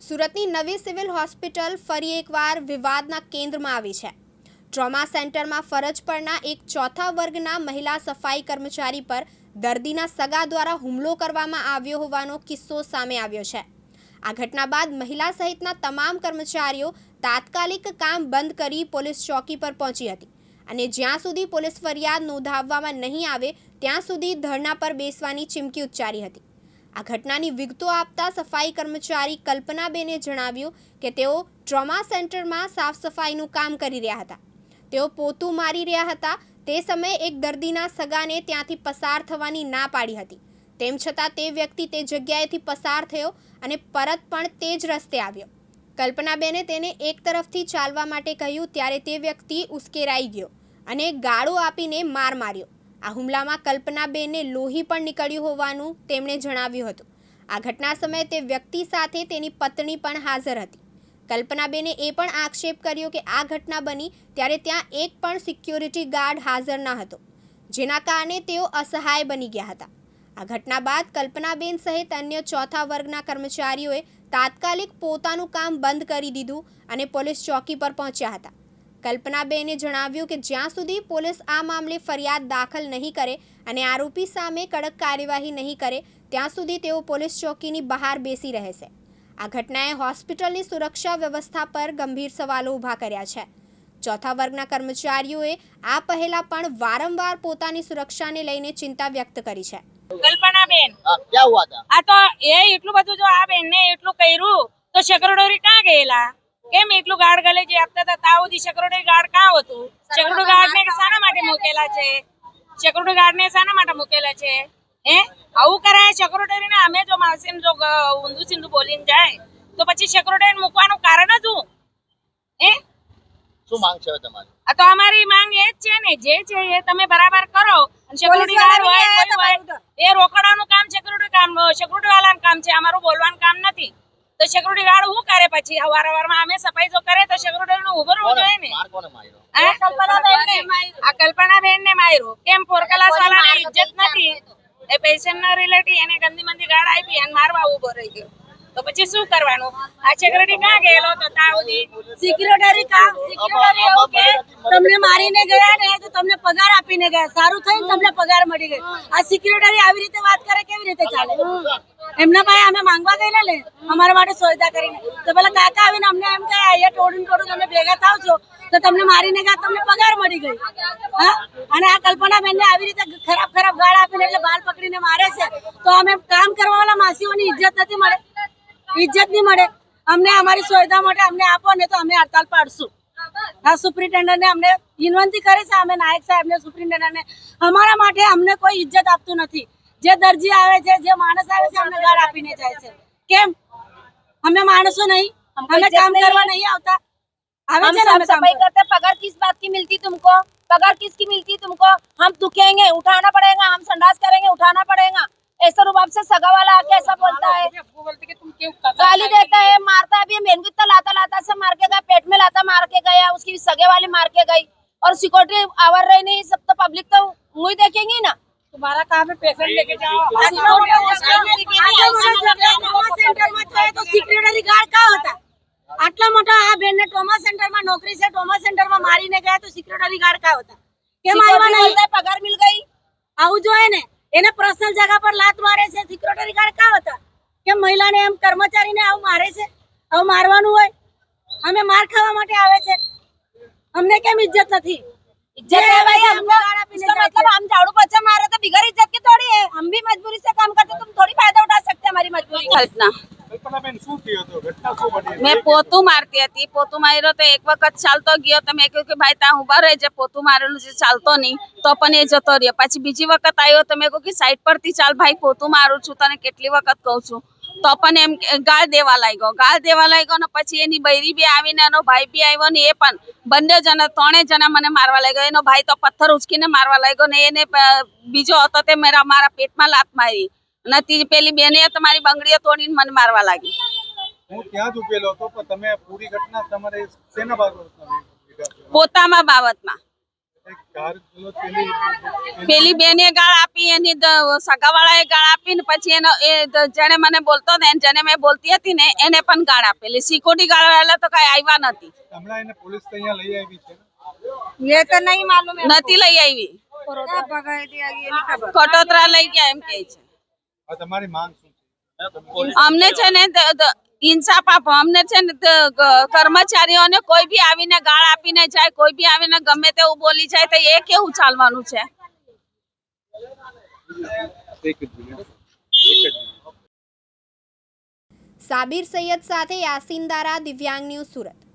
સુરતની નવી civil hospital ફરી એકવાર વિવાદના કેન્દ્રમાં આવી છે। ટ્રોમા સેન્ટરમાં ફરજ પરના એક ચોથા વર્ગના મહિલા સફાઈ કર્મચારી પર દર્દીના સગા દ્વારા હુમલો કરવામાં આવ્યો હોવાનો કિસ્સો સામે આવ્યો છે। આ ઘટના બાદ મહિલા સહિતના તમામ કર્મચારીઓ તાત્કાલિક કામ બંધ કરી પોલીસ ચોકી પર પહોંચી હતી અને જ્યાં સુધી પોલીસ ફરિયાદ નોંધાવવામાં નહીં આવે ત્યાં સુધી ધરણા પર બેસવાની ચીમકી ઉચ્ચારી હતી। આ ઘટનાની વિગતો આપતા સફાઈ કર્મચારી કલ્પનાબેને જણાવ્યું કે તેઓ ટ્રોમા સેન્ટરમાં સાફ સફાઈનું કામ કરી રહ્યા હતા। તેઓ પોતું મારી રહ્યા હતા। તે સમયે એક દર્દીના સગાને ત્યાંથી પસાર થવાની ના પાડી હતી। તેમ છતાં તે વ્યક્તિ તે જગ્યાએથી પસાર થયો અને પરત પણ તે જ રસ્તે આવ્યો। કલ્પનાબેને તેને એક તરફથી ચાલવા માટે કહ્યું ત્યારે તે વ્યક્તિ ઉશ્કેરાઈ ગયો અને ગાળો આપીને માર માર્યો। આ હુમલામાં કલ્પનાબેનને લોહી પણ નીકળ્યું હોવાનું તેમણે જણાવ્યું હતું। આ ઘટના સમયે તે વ્યક્તિ સાથે તેની પત્ની પણ હાજર હતી। કલ્પનાબેને એ પણ આક્ષેપ કર્યો કે આ ઘટના બની ત્યારે ત્યાં એક પણ સિક્યોરિટી ગાર્ડ હાજર ન હતો, જેના કારણે તેઓ અસહાય બની ગયા હતા। આ ઘટના બાદ કલ્પનાબેન સહિત અન્ય ચોથા વર્ગના કર્મચારીઓએ તાત્કાલિક પોતાનું કામ બંધ કરી દીધું અને પોલીસ ચોકી પર પહોંચ્યા હતા। કલ્પનાબેને જણાવ્યું કે જ્યાં સુધી પોલીસ આ મામલે ફરિયાદ દાખલ નહીં કરે અને આરોપી સામે કડક કાર્યવાહી નહીં કરે ત્યાં સુધી તેઓ પોલીસ ચોકીની બહાર બેસી રહેશે। આ ઘટનાએ હોસ્પિટલની સુરક્ષા વ્યવસ્થા પર ગંભીર સવાલો ઊભા કર્યા છે। ચોથા વર્ગના કર્મચારીઓએ આ પહેલા પણ વારંવાર પોતાની સુરક્ષાને લઈને ચિંતા વ્યક્ત કરી છે। કલ્પનાબેન क्या हुआ था? આ તો એ એટલું બધું જો આ બેનને એટલું કર્યું તો સેક્રેટરી ક્યાં ગયેલા? કેમ એટલું ગાર્ડ ગલે જે આપતા હતા તાઉદી સેક્યુરિટી ગાર્ડ કાં હતું? સેક્યુરિટી ગાર્ડ ને શાના માટે મૂકેલા છે? સેક્યુરિટી ગાર્ડ ને શાના માટે મૂકેલા છે? હે આવું કરાય સેક્યુરિટી ને? અમે જો માસીમ જો ઊંધું સિંધુ બોલીને જાય તો પછી સેક્યુરિટી મૂકવાનું કારણ જ હું હે શું માંગ છે તમારી? આ તો અમારી માંગ એ જ છે ને, જે છે એ તમે બરાબર કરો। સેક્યુરિટી ગાર્ડ હોય એ રોકડાનું કામ સેક્યુરિટી વાળાનું કામ છે, અમારું બોલવાનું કામ નથી। તો સેક્યુરિટી ગાર્ડ શું કરે? પછી વારંવારમાં અમે સફાઈ જો કરે તો સેક્યુરિટી નું ઉભો રહેવું જોઈએ ને। આ કલ્પનાબેન ને માર્યો કેમ? ફોર ક્લાસ વાળાને ઇજ્જત નથી, એ પેશન્ટ ના રિલેટિવ એને ગંદી મંદી ગાર્ડ આપી અને મારવા ઉભો રહી ગયો તો પછી શું કરવાનું? આ સેક્યુરિટી ક્યાં ગયેલો તો તાઉદી સિક્યુરિટી કામ સિક્યુરિટી એવું કે તમને મારીને ગયા ને તો તમને પગાર આપીને ગયા, સારું થઈને તમને પગાર મળી ગઈ। આ સિક્યુરિટી આવી રીતે વાત કરે કેવી રીતે ચાલે? એમના પાસે અમે માંગવા ગયેલા ને અમારા માટે સોયદા કરીને તો પેલા કાકા આવીને અમને એમ કહે અહીંયા ટોળું તમે ભેગા થાવ છો તો તમને મારીને ગયા તમને પગાર મળી ગઈ। હા, અને આ કલ્પનાબેન ને આવી રીતે ખરાબ ગાળ આપીને એટલે બાલ પકડીને મારે છે તો અમે કામ કરવા વાળા માસીઓની ઇજ્જત નથી મળે, ઇજ્જત નહીં મળે અમને। અમારી સુવિધા માટે અમને આપો ને તો અમે હડતાલ પાડશું। આ સુપ્રિન્ટેન્ડન્ટ ને અમને વિનંતી કરે છે, અમે નાયક સાહેબ ને સુપ્રિન્ટેન્ડન્ટ ને અમારા માટે અમને કોઈ ઇજ્જત આપતું નથી। જે દરજી આવે છે, જે માણસ આવે છે અમને ગાળ આપીને જાય છે। કેમ? અમે માણસો નહીં? અમે કામ કરવા नहीं આવતા? हम साफ सफाई करते, पगार किस बात की मिलती तुमको? पगार किसकी मिलती तुमको? हम दुखेंगे उठाना पड़ेगा, हम संडास करेंगे उठाना पड़ेगा। ऐसा रूप से सगा वाला आके ऐसा बोलता है, गाली देता है, मारता है। अभी मेरे को इतना लाता से मार के गया, पेट में लाता मार के गया, उसकी सगे वाली मार के गई और सिक्योरिटी आवर रही नहीं। सब तो पब्लिक तो वही देखेंगी ना। तुम्हारा काम है पेशेंट लेके जाओ। तो सिक्योरिटी गार्ड क्या होता? આટલા મોટા આ બેન ને ટ્રોમા સેન્ટર માં નોકરી છે, ટ્રોમા સેન્ટર માં મારીને ગયા તો સિક્યુરિટી ગાર્ડ કા હોતા? કેમ આવ્યા નહીં? पगार मिल गई આવું જોઈએ ને। એને પર્સનલ જગા પર લાત મારે છે, સિક્યુરિટી ગાર્ડ કા હોતા? કેમ મહિલાને એમ કર્મચારીને આવું મારે છે? આવું મારવાનું હોય? અમે માર ખાવા માટે આવે છે, અમને કેમ ઇજ્જત નથી? इज्जत है भाई हमको, इसका मतलब हम झाड़ू पोछा मारे तो बिगर इज्जत की थोड़ी है। हम भी मजबूरी से काम करते, तुम थोड़ी फायदा उठा सकते हमारी मजबूरी का। મેં પોતું મારતી હતી, પોતું માર્યો તો એક વખત ચાલતો ગયો તો મેં કહ્યું કે ભાઈ ત્યાં ઉભા રહેજે, પોતું મારેલું છે ચાલતો નહીં તો પણ એ જતો રહ્યો। પછી બીજી વખત આવ્યો તો મેં કહ્યું કે સાઈડ પરથી ચાલ ભાઈ, પોતું મારું છું તને કેટલી વખત કહું છું તો પણ એમ ગાળ દેવા લાગ્યો ને પછી એની બૈરી બી આવીને એનો ભાઈ બી આવ્યો ને એ પણ બંને જણા ત્રણેય જણા મને મારવા લાગ્યો। એનો ભાઈ તો પથ્થર ઉચકીને મારવા લાગ્યો ને એને બીજો હતો તે મારા પેટમાં લાત મારી અને પેલી બેને તમારી બંગડીઓ તોડીને મને મારવા લાગી। હું ત્યાં જ ઉભેલો હતો પણ તમે પૂરી ઘટના તમારે શેના બાબતમાં? પોતામાં બાબતમાં એક કાર ચાલક પેલી પેલી બેને ગાળ આપી, એની સગાવાળાએ ગાળ આપી ને પછી એનો જેને મને બોલતો ને જેને મેં બોલતી હતી ને એને પણ ગાળ આપેલી. સિક્યુરિટી ગાર્ડ વાળા તો કઈ આવ્યા નથી. હમણાં એને પોલીસ તો અહીંયા લઈ આવી છે. ये तो नहीं मालूम है નથી લઈ આવી, क्या पकड़ दिया ये नहीं खबर કટોતરા લઈ ગયા એમ કહે છે. હવે તમારી માંગ શું છે? અમને છે ને ઇન્સાફ આપો. અમને છે ને કર્મચારીઓને કોઈ બી આવીને ગાળ આપીને જાય, કોઈ બી આવીને ગમે તેવું બોલી જાય તો એ કેવું ચાલવાનું છે? એક જ મિનિટ. સાબિર સૈયદ સાથે યાસીન દારા, દિવ્યાંગ ન્યૂઝ, સુરત.